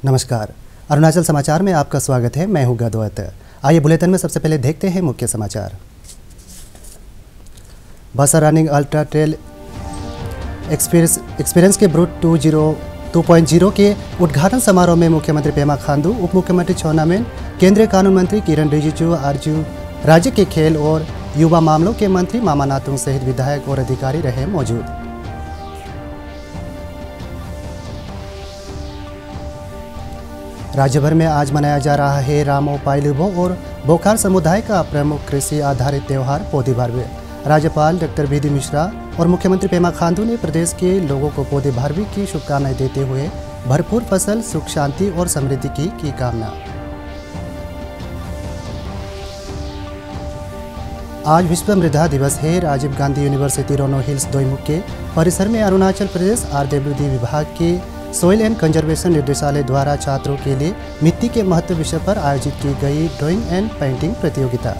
नमस्कार। अरुणाचल समाचार में आपका स्वागत है। मैं हूं गदवत। आइए बुलेटिन में सबसे पहले देखते हैं मुख्य समाचार। बसा रनिंग अल्ट्रा ट्रेल एक्सपीरियंस के ब्रूट 2.0 के उद्घाटन समारोह में मुख्यमंत्री पेमा खांडू, उप मुख्यमंत्री चाउना मेन, केंद्रीय कानून मंत्री किरण रिजिजू, राज्य के खेल और युवा मामलों के मंत्री मामा नातुंग सहित विधायक और अधिकारी रहे मौजूद। राज्य भर में आज मनाया जा रहा है रामो पाइलुबो और बोकार समुदाय का प्रमुख कृषि आधारित त्यौहार पौधी बारहवीं। राज्यपाल डॉक्टर बी.डी. मिश्रा और मुख्यमंत्री पेमा खांडू ने प्रदेश के लोगों को पौधे बारहवीं की शुभकामनाएं देते हुए भरपूर फसल, सुख, शांति और समृद्धि की कामना। आज विश्व मृदा दिवस है। राजीव गांधी यूनिवर्सिटी रोनो हिल्स दोईमुख के परिसर में अरुणाचल प्रदेश RWD विभाग के सोइल एंड कंजर्वेशन निर्देशालय द्वारा छात्रों के लिए मिट्टी के महत्व विषय पर आयोजित की गई ड्राइंग एंड पेंटिंग प्रतियोगिता।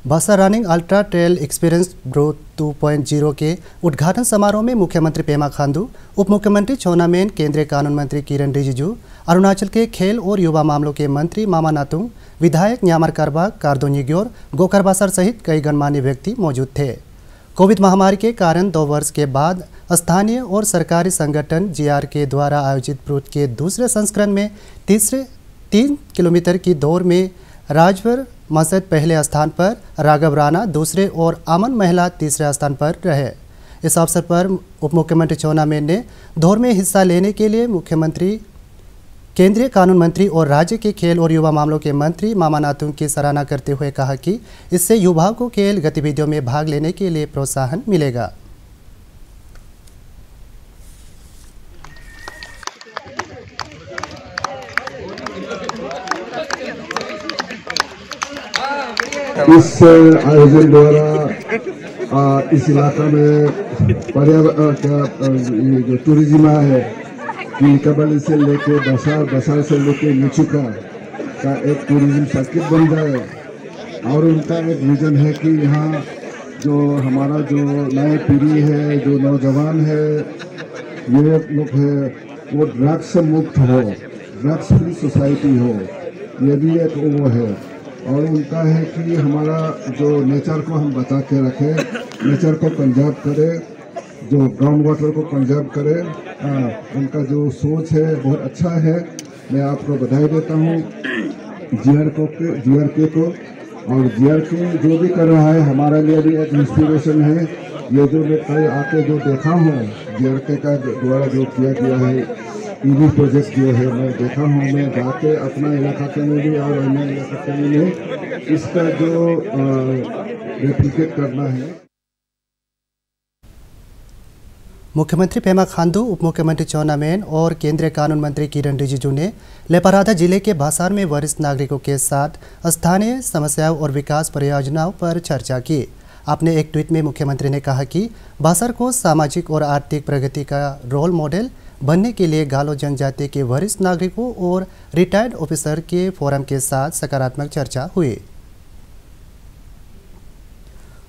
बसा running ultra trail experience brute 2.0 के उद्घाटन समारोह में मुख्यमंत्री पेमा खांडू, उप मुख्यमंत्री चाउना मेन, केंद्रीय कानून मंत्री किरण रिजिजू, अरुणाचल के खेल और युवा मामलों के मंत्री मामा नातुंग, विधायक न्यामर कारबाग, कार्दो निग्योर, गोकर बासर सहित कई गणमान्य व्यक्ति मौजूद थे। कोविड महामारी के कारण 2 वर्ष के बाद स्थानीय और सरकारी संगठन GRK द्वारा आयोजित ब्रूट के दूसरे संस्करण में 3 किलोमीटर की दौड़ में राजवर मसद पहले स्थान पर, राघव राणा दूसरे और अमन महिला तीसरे स्थान पर रहे। इस अवसर पर उप मुख्यमंत्री चाउना मेन ने दौड़ में हिस्सा लेने के लिए मुख्यमंत्री, केंद्रीय कानून मंत्री और राज्य के खेल और युवा मामलों के मंत्री मामा नातुंग की सराहना करते हुए कहा कि इससे युवाओं को खेल गतिविधियों में भाग लेने के लिए प्रोत्साहन मिलेगा। इस आयोजन द्वारा इस इलाका में पर्यावरण जो टूरिज्म है, किलकबली से लेके बसार से लेके निचुका का एक टूरिज्म सर्किट बन जाए। और उनका एक विजन है कि यहाँ जो हमारा जो नई पीढ़ी है, जो नौजवान है, ये लोग है, वो ड्रग्स से मुक्त हो, ड्रग्स फ्री सोसाइटी हो, ये भी एक वो है। और उनका है कि हमारा जो नेचर को हम बचा के रखें, नेचर को कंजर्व करें, जो ग्राउंड वाटर को कंजर्व करें। उनका जो सोच है बहुत अच्छा है। मैं आपको बधाई देता हूँ GRK को। और GRK जो भी कर रहा है हमारे लिए भी एक इंस्पिरेशन है। ये जो मैं कल आके जो देखा हूँ GRK का द्वारा जो किया गया है EV प्रोजेक्ट जो है, मैं देखा हूँ, मैं जाके अपना इलाका के में भी और अन्य इलाका के में इसका जो रेप्लिकेट करना है। मुख्यमंत्री पेमा खांडू, उप मुख्यमंत्री चाउना मेन और केंद्रीय कानून मंत्री किरण रिजिजू ने लेपारादा जिले के बासार में वरिष्ठ नागरिकों के साथ स्थानीय समस्याओं और विकास परियोजनाओं पर चर्चा की। अपने एक ट्वीट में मुख्यमंत्री ने कहा कि बासार को सामाजिक और आर्थिक प्रगति का रोल मॉडल बनने के लिए गालो जनजाति के वरिष्ठ नागरिकों और रिटायर्ड ऑफिसर के फोरम के साथ सकारात्मक चर्चा हुई।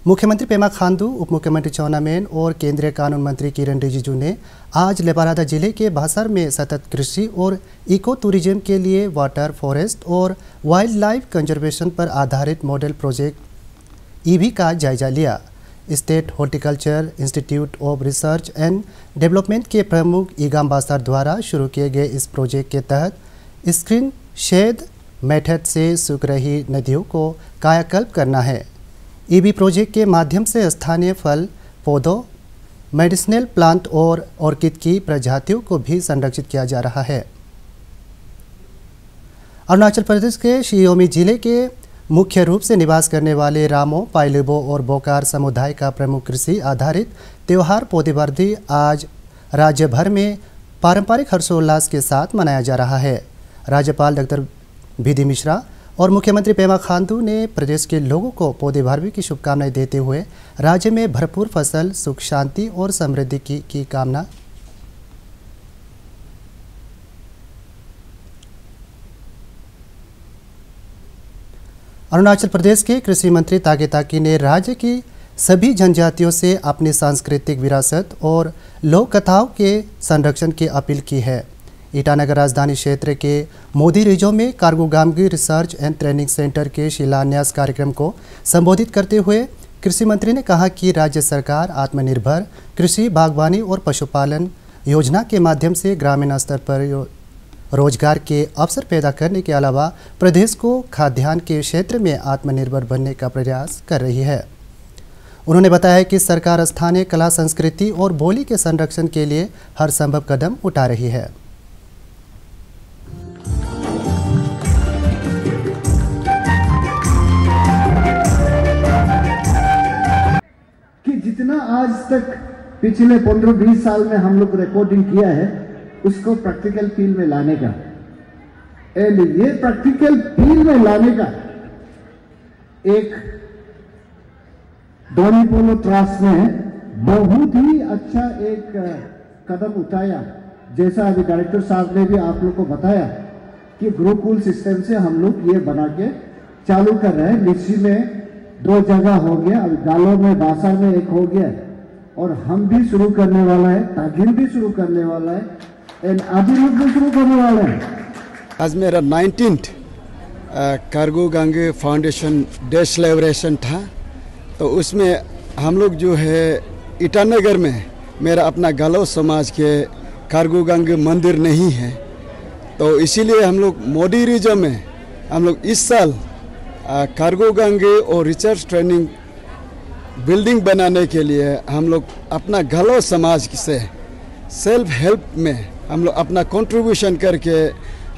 मुख्यमंत्री पेमा खांडू, उप मुख्यमंत्री चाउना मेन और केंद्रीय कानून मंत्री किरण रिजिजू ने आज लेपारादा जिले के बासार में सतत कृषि और इको टूरिज्म के लिए वाटर, फॉरेस्ट और वाइल्ड लाइफ कंजर्वेशन पर आधारित मॉडल प्रोजेक्ट EV का जायजा लिया। State horticulture institute of research and development के प्रमुख ईगाम बासार द्वारा शुरू किए गए इस प्रोजेक्ट के तहत स्क्रीन शेड मेथड से सूख रही नदियों को कायाकल्प करना है। EV प्रोजेक्ट के माध्यम से स्थानीय फल, पौधों, मेडिसिनल प्लांट और ऑर्किड की प्रजातियों को भी संरक्षित किया जा रहा है। अरुणाचल प्रदेश के शियोमी जिले के मुख्य रूप से निवास करने वाले रामो, पाइलुबो और बोकार समुदाय का प्रमुख कृषि आधारित त्यौहार पौधी बारहवीं आज राज्य भर में पारंपरिक हर्षोल्लास के साथ मनाया जा रहा है। राज्यपाल डॉक्टर बी.डी. मिश्रा और मुख्यमंत्री पेमा खांडू ने प्रदेश के लोगों को पौधे बारहवीं की शुभकामनाएं देते हुए राज्य में भरपूर फसल, सुख, शांति और समृद्धि की कामना। अरुणाचल प्रदेश के कृषि मंत्री तागे ताकी ने राज्य की सभी जनजातियों से अपनी सांस्कृतिक विरासत और लोक कथाओं के संरक्षण की अपील की है। ईटानगर राजधानी क्षेत्र के मोदी रिजो में cargo Gangi research and training centre के शिलान्यास कार्यक्रम को संबोधित करते हुए कृषि मंत्री ने कहा कि राज्य सरकार आत्मनिर्भर कृषि, बागवानी और पशुपालन योजना के माध्यम से ग्रामीण स्तर पर रोजगार के अवसर पैदा करने के अलावा प्रदेश को खाद्यान्न के क्षेत्र में आत्मनिर्भर बनने का प्रयास कर रही है। उन्होंने बताया कि सरकार स्थानीय कला, संस्कृति और बोली के संरक्षण के लिए हर संभव कदम उठा रही है। कि जितना आज तक पिछले 15-20 साल में हम लोग रिकॉर्डिंग किया है उसको प्रैक्टिकल फील्ड में लाने का, एंड ये प्रैक्टिकल फील्ड में लाने का एक डॉनी पोलो ट्रस्ट ने बहुत ही अच्छा एक कदम उठाया। जैसा अभी डायरेक्टर साहब ने भी आप लोग को बताया कि गुरुकुल सिस्टम से हम लोग ये बना के चालू कर रहे हैं। लिच्ची में 2 जगह हो गया, अभी गालो में, बासा में एक हो गया, और हम भी शुरू करने वाला है, तागिर भी शुरू करने वाला है, एंड आदि लोग भी शुरू करने वाला है। आज मेरा 19th cargo Gangi foundation day celebration था, तो उसमें हम लोग जो है ईटानगर में मेरा अपना गालो समाज के कार्गो गांगी मंदिर नहीं है, तो इसीलिए हम लोग मोदी रिजो में हम लोग इस साल कार्गो गांगी और रिसर्च ट्रेनिंग बिल्डिंग बनाने के लिए हम लोग अपना गालो समाज से सेल्फ हेल्प में हम लोग अपना कंट्रीब्यूशन करके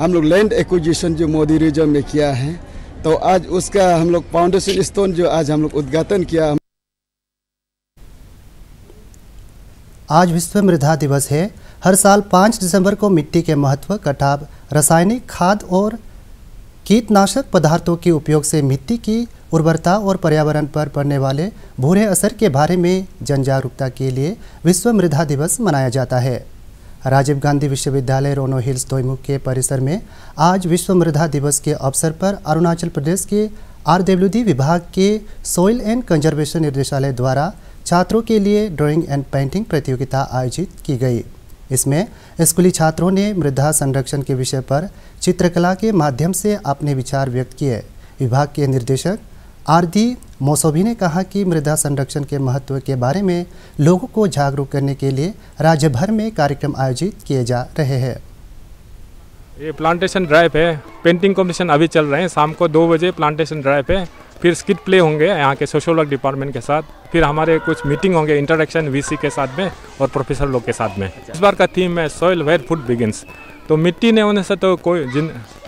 हम लोग लैंड एक्विजिशन जो मोदी रिजो में किया है, तो आज उसका हम लोग फाउंडेशन स्टोन जो आज हम लोग उद्घाटन किया। आज विश्व मृदा दिवस है। हर साल 5 दिसंबर को मिट्टी के महत्व, कटाव, रासायनिक खाद और कीटनाशक पदार्थों के उपयोग से मिट्टी की उर्वरता और पर्यावरण पर पड़ने वाले बुरे असर के बारे में जन जागरूकता के लिए विश्व मृदा दिवस मनाया जाता है। राजीव गांधी विश्वविद्यालय रोनो हिल्स दोईमुख के परिसर में आज विश्व मृदा दिवस के अवसर पर अरुणाचल प्रदेश के RWD विभाग के सॉइल एंड कंजर्वेशन निर्देशालय द्वारा छात्रों के लिए ड्राइंग एंड पेंटिंग प्रतियोगिता आयोजित की गई। इसमें स्कूली छात्रों ने मृदा संरक्षण के विषय पर चित्रकला के माध्यम से अपने विचार व्यक्त किए। विभाग के निदेशक RD मौसोभी ने कहा कि मृदा संरक्षण के महत्व के बारे में लोगों को जागरूक करने के लिए राज्य भर में कार्यक्रम आयोजित किए जा रहे हैं। ये प्लांटेशन ड्राइव है, पेंटिंग कॉम्पिटिशन अभी चल रहे हैं। शाम को 2 बजे प्लांटेशन ड्राइव है, फिर स्किट प्ले होंगे यहाँ के सोशल वर्क डिपार्टमेंट के साथ, फिर हमारे कुछ मीटिंग होंगे इंटरेक्शन VC के साथ में और प्रोफेसर लोग के साथ में। इस बार का थीम है सॉइल वेयर फूड बिगिंस। तो मिट्टी नहीं होने से तो कोई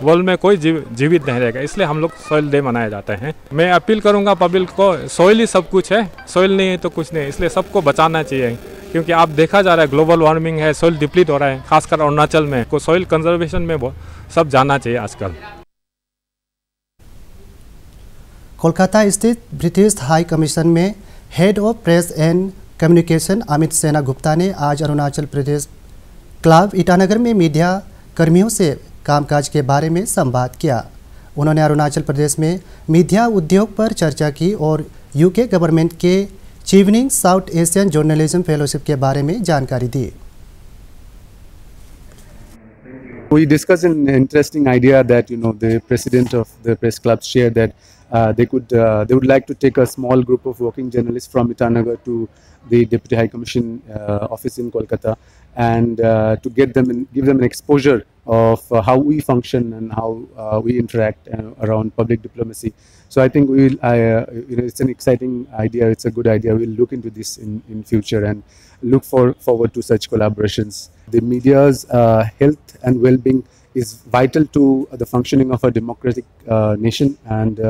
वर्ल्ड में कोई जीवित नहीं रहेगा, इसलिए हम लोग सॉइल डे मनाए जाते हैं। मैं अपील करूँगा पब्लिक को, सॉइल ही सब कुछ है, सॉइल नहीं है तो कुछ नहीं, इसलिए सबको बचाना चाहिए। क्योंकि आप देखा जा रहा है ग्लोबल वार्मिंग है, सॉइल डिप्लीट हो रहा है, खासकर अरुणाचल में। को सॉइल कंजर्वेशन में सब जाना चाहिए आजकल। कोलकाता स्थित ब्रिटिश हाई कमीशन में head of press and communication Amit सेना गुप्ता ने आज अरुणाचल प्रदेश क्लब ईटानगर में मीडिया कर्मियों से कामकाज के बारे में संवाद किया। उन्होंने अरुणाचल प्रदेश में मीडिया उद्योग पर चर्चा की और UK गवर्नमेंट के Chevening south Asian journalism fellowship के बारे में जानकारी दी। We discussed an interesting idea that the president of the press club shared that they would like to take a small group of working journalists from Itanagar to the Deputy High Commission office in Kolkata, and to give them an exposure of how we function and how we interact around public diplomacy. So I think it's an exciting idea. It's a good idea. We'll look into this in future and look forward to such collaborations. The media's health and well-being is vital to the functioning of a democratic nation, and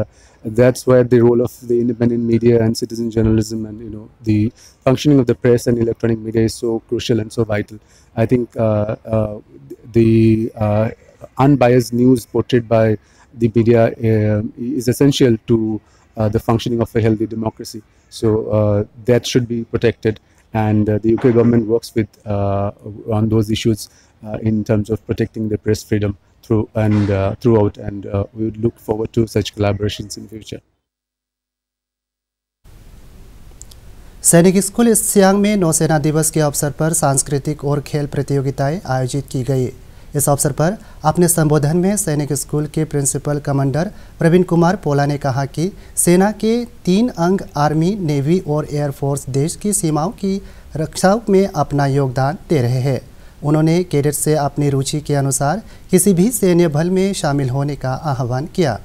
that's where the role of the independent media and citizen journalism and the functioning of the press and electronic media is so crucial and so vital. I think the unbiased news portrayed by the media is essential to the functioning of a healthy democracy. So that should be protected, and the UK government works with on those issues in terms of protecting the press freedom throughout, and we would look forward to such collaborations in future. सैनिक school Siang में नौसेना दिवस के अवसर पर सांस्कृतिक और खेल प्रतियोगिताएं आयोजित की गई। इस अवसर पर अपने संबोधन में सैनिक स्कूल के प्रिंसिपल कमांडर प्रवीण कुमार पोला ने कहा कि सेना के 3 अंग आर्मी, नेवी और एयरफोर्स देश की सीमाओं की रक्षा में अपना योगदान दे रहे हैं। उन्होंने कैडेट से अपनी रुचि के अनुसार किसी भी सैन्य बल में शामिल होने का आह्वान किया।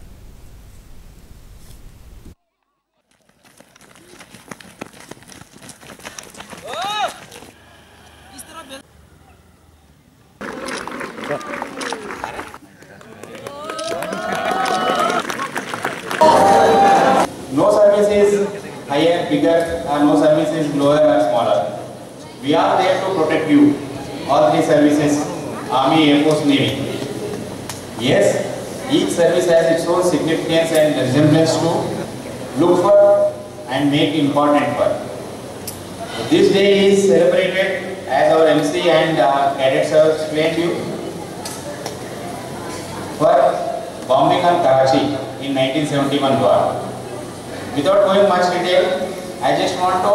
No service is higher, bigger, or no service is lower or smaller. We are there to protect you. All 3 services, Army, Air Force, Navy. Yes, each service has its own significance and resemblance to look for and make important for. This day is celebrated as our MC and cadets have explained to you for bombing on Karachi in 1971 war. Without going much detail, I just want to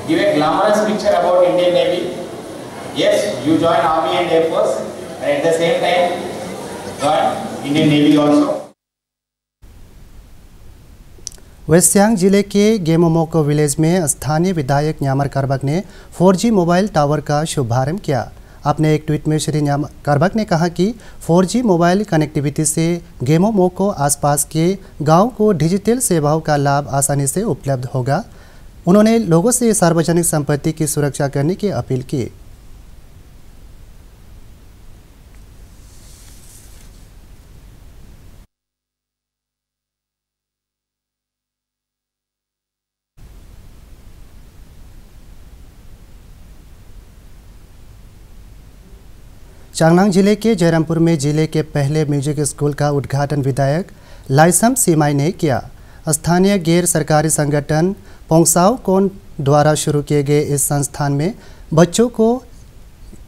give a glamorous picture about Indian Navy. Yes, you join Army and Air Force, and at the same time, join Indian Navy also. West Siang जिले के गेमोमोको village में स्थानीय विधायक न्यामर कारबक ने 4G mobile tower का शुभारंभ किया। अपने एक ट्वीट में श्री न्यामर कारबक ने कहा कि 4G मोबाइल कनेक्टिविटी से गेमोमोको आसपास के गांव को डिजिटल सेवाओं का लाभ आसानी से उपलब्ध होगा। उन्होंने लोगों से सार्वजनिक संपत्ति की सुरक्षा करने की अपील की। चांगलांग जिले के जयरामपुर में जिले के पहले म्यूजिक स्कूल का उद्घाटन विधायक लाइसम सीमाई ने किया। स्थानीय गैर सरकारी संगठन पोंगसाओ कोन द्वारा शुरू किए गए इस संस्थान में बच्चों को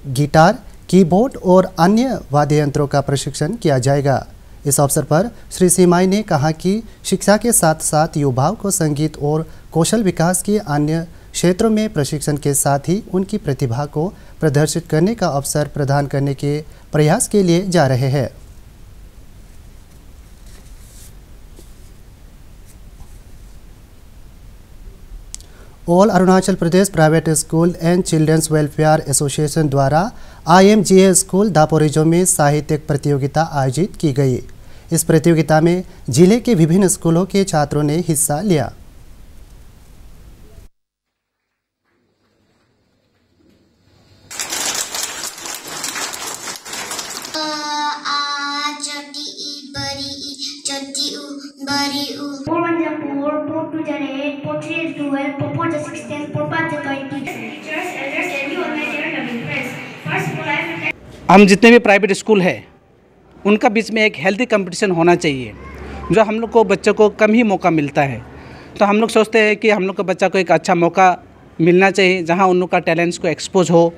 गिटार, कीबोर्ड और अन्य वाद्य यंत्रों का प्रशिक्षण किया जाएगा। इस अवसर पर श्री सीमाई ने कहा कि शिक्षा के साथ साथ युवाओं को संगीत और कौशल विकास के अन्य क्षेत्रों में प्रशिक्षण के साथ ही उनकी प्रतिभा को प्रदर्शित करने का अवसर प्रदान करने के प्रयास के लिए जा रहे हैं। All Arunachal Pradesh private school and children's welfare association द्वारा IMGA स्कूल दापोरिजो में साहित्यिक प्रतियोगिता आयोजित की गई। इस प्रतियोगिता में जिले के विभिन्न स्कूलों के छात्रों ने हिस्सा लिया। हम जितने भी प्राइवेट स्कूल है उनका बीच में एक हेल्दी कंपटीशन होना चाहिए, जो हम लोग को बच्चों को कम ही मौका मिलता है। तो हम लोग सोचते हैं कि हम लोग को बच्चा को एक अच्छा मौका मिलना चाहिए जहां उन लोग का टैलेंट्स को एक्सपोज हो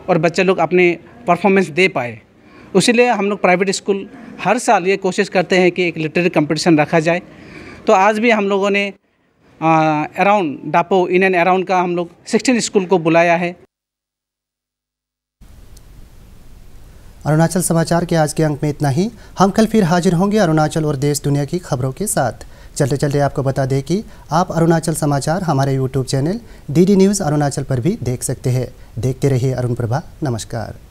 और बच्चे लोग अपने परफॉर्मेंस दे पाए। इसीलिए हम लोग प्राइवेट स्कूल हर साल ये कोशिश करते हैं कि एक लिटरेरी कंपटीशन रखा जाए। तो आज भी हम लोगों ने अराउंड डापो इन एंड अराउंड का हम लोग 16 स्कूल को बुलाया है। अरुणाचल समाचार के आज के अंक में इतना ही। हम कल फिर हाजिर होंगे अरुणाचल और देश दुनिया की खबरों के साथ। चलते चलते आपको बता दें कि आप अरुणाचल समाचार हमारे YouTube channel DD news Arunachal पर भी देख सकते हैं। देखते रहिए अरुण प्रभा। नमस्कार।